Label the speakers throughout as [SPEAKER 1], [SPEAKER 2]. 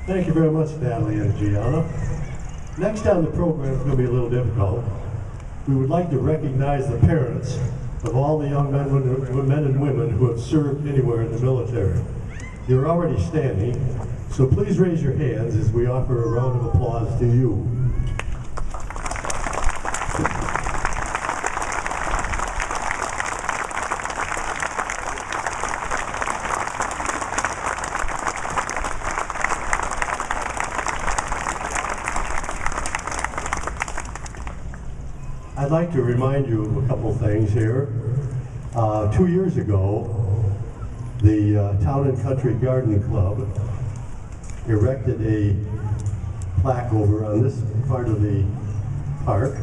[SPEAKER 1] Thank you very much, Natalie and Gianna. Next on the program is going to be a little difficult. We would like to recognize the parents of all the young men and women who have served anywhere in the military. You're already standing, so please raise your hands as we offer a round of applause to you. I'd like to remind you of a couple things here. 2 years ago, the Town and Country Garden Club erected a plaque over on this part of the park,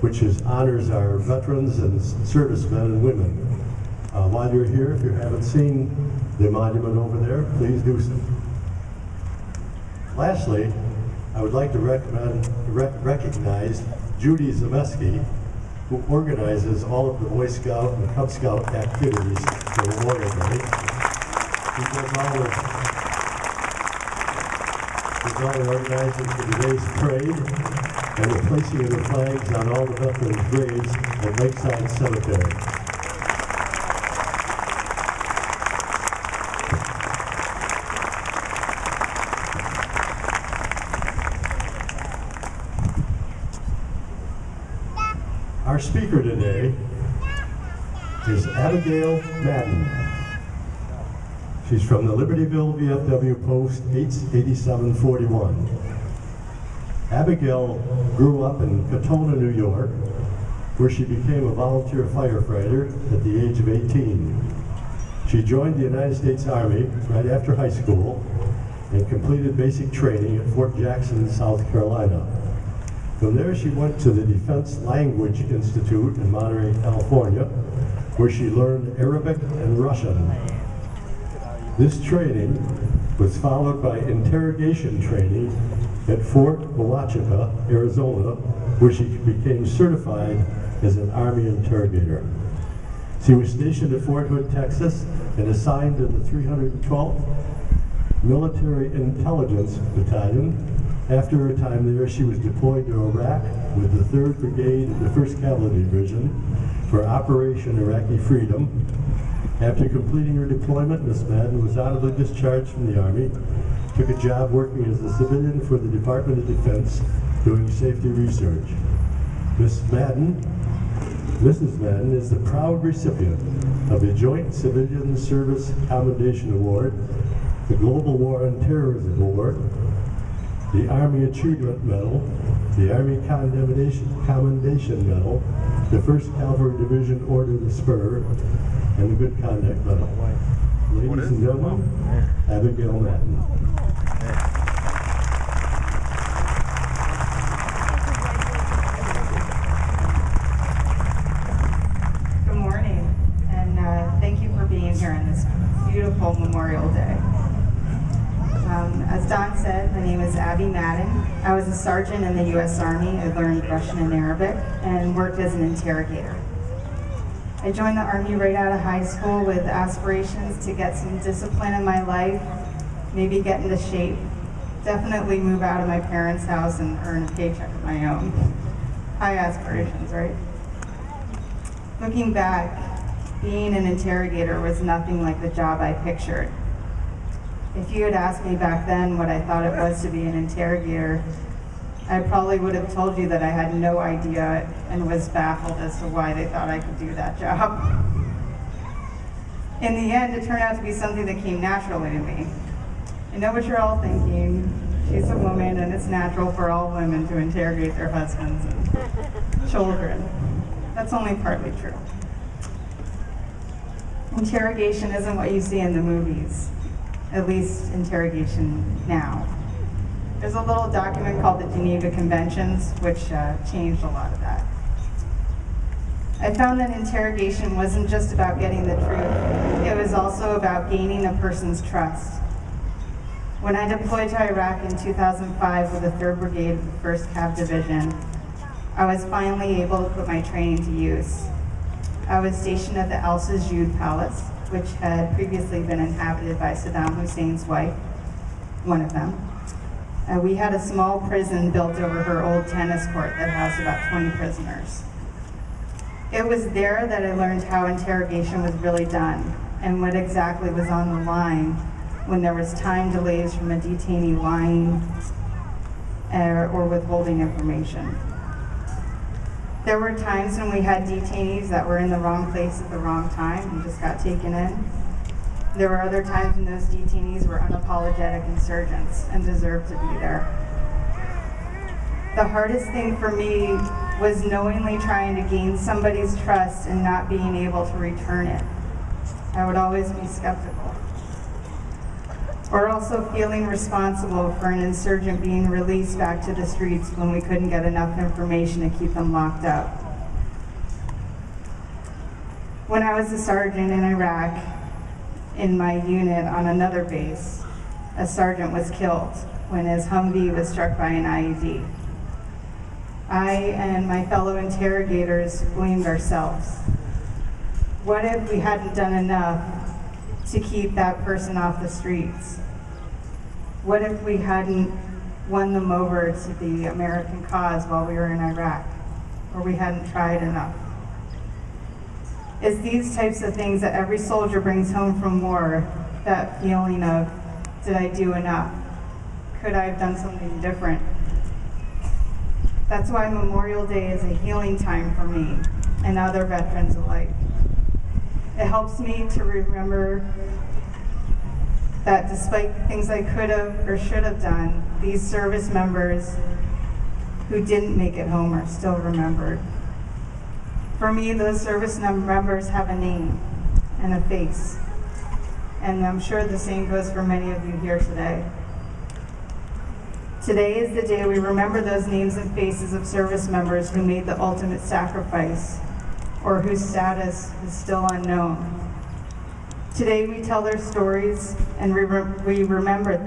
[SPEAKER 1] which honors our veterans and servicemen and women. While you're here, if you haven't seen the monument over there, please do so. Lastly, I would like to recognize Judy Zameski, who organizes all of the Boy Scout and Cub Scout activities for Memorial Day. She's all the organizing for today's parade and the placing of the flags on all the veterans' graves at Lakeside Cemetery. Our speaker today is Abigail Madden. She's from the Libertyville VFW Post 88741. Abigail grew up in Katona, New York, where she became a volunteer firefighter at the age of 18. She joined the United States Army right after high school and completed basic training at Fort Jackson, South Carolina. From there, she went to the Defense Language Institute in Monterey, California, where she learned Arabic and Russian. This training was followed by interrogation training at Fort Huachuca, Arizona, where she became certified as an Army interrogator. She was stationed at Fort Hood, Texas, and assigned to the 312th Military Intelligence Battalion. After her time there, she was deployed to Iraq with the 3rd Brigade of the 1st Cavalry Division for Operation Iraqi Freedom. After completing her deployment, Ms. Madden was honorably discharged from the Army, took a job working as a civilian for the Department of Defense doing safety research. Mrs. Madden is the proud recipient of the Joint Civilian Service Commendation Award, the Global War on Terrorism Award, the Army Achievement Medal, the Army Commendation Medal, the 1st Cavalry Division Order of the Spur, and the Good Conduct Medal. Ladies and gentlemen, Abigail Madden.
[SPEAKER 2] Good morning, and thank you for being here on this beautiful Memorial Day. As Don said, my name is Abby Madden. I was a sergeant in the U.S. Army. I learned Russian and Arabic and worked as an interrogator. I joined the Army right out of high school with aspirations to get some discipline in my life, maybe get into shape, definitely move out of my parents' house and earn a paycheck of my own. High aspirations, right? Looking back, being an interrogator was nothing like the job I pictured. If you had asked me back then what I thought it was to be an interrogator, I probably would have told you that I had no idea and was baffled as to why they thought I could do that job. In the end, it turned out to be something that came naturally to me. I know what you're all thinking. She's a woman and it's natural for all women to interrogate their husbands and children. That's only partly true. Interrogation isn't what you see in the movies. At least interrogation now. There's a little document called the Geneva Conventions, which changed a lot of that. I found that interrogation wasn't just about getting the truth, it was also about gaining a person's trust. When I deployed to Iraq in 2005 with the 3rd Brigade of the 1st Cav Division, I was finally able to put my training to use. I was stationed at the Al Sajud Palace, which had previously been inhabited by Saddam Hussein's wife, one of them. We had a small prison built over her old tennis court that housed about 20 prisoners. It was there that I learned how interrogation was really done and what exactly was on the line when there was time delays from a detainee lying or withholding information. There were times when we had detainees that were in the wrong place at the wrong time and just got taken in. There were other times when those detainees were unapologetic insurgents and deserved to be there. The hardest thing for me was knowingly trying to gain somebody's trust and not being able to return it. I would always be skeptical. Or also feeling responsible for an insurgent being released back to the streets when we couldn't get enough information to keep them locked up. When I was a sergeant in Iraq, in my unit on another base, a sergeant was killed when his Humvee was struck by an IED. I and my fellow interrogators blamed ourselves. What if we hadn't done enough to keep that person off the streets? What if we hadn't won them over to the American cause while we were in Iraq, or we hadn't tried enough? It's these types of things that every soldier brings home from war, that feeling of, did I do enough? Could I have done something different? That's why Memorial Day is a healing time for me and other veterans alike. It helps me to remember that despite the things I could have or should have done, these service members who didn't make it home are still remembered. For me, those service members have a name and a face, and I'm sure the same goes for many of you here today. Today is the day we remember those names and faces of service members who made the ultimate sacrifice, or whose status is still unknown. Today we tell their stories and we remember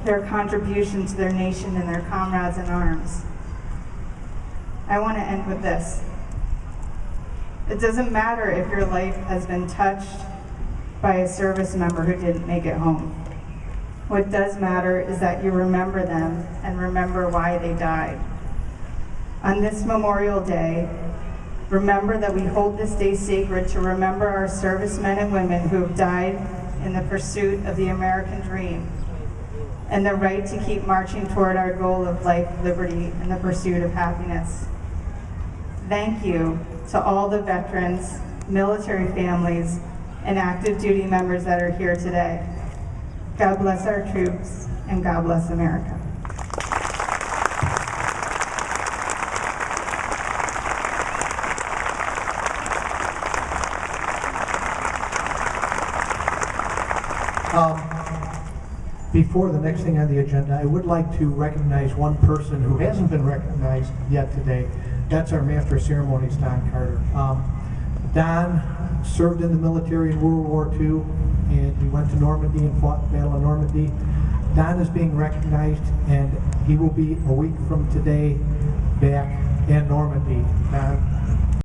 [SPEAKER 2] their contribution to their nation and their comrades in arms. I want to end with this. It doesn't matter if your life has been touched by a service member who didn't make it home. What does matter is that you remember them and remember why they died. On this Memorial Day, remember that we hold this day sacred to remember our servicemen and women who have died in the pursuit of the American dream and the right to keep marching toward our goal of life, liberty, and the pursuit of happiness. Thank you to all the veterans, military families, and active duty members that are here today. God bless our troops, and God bless America.
[SPEAKER 3] Before the next thing on the agenda, I would like to recognize one person who hasn't been recognized yet today. That's our Master of Ceremonies, Don Carter. Don served in the military in World War II, and he went to Normandy and fought the Battle of Normandy. Don is being recognized, and he will be a week from today back in Normandy.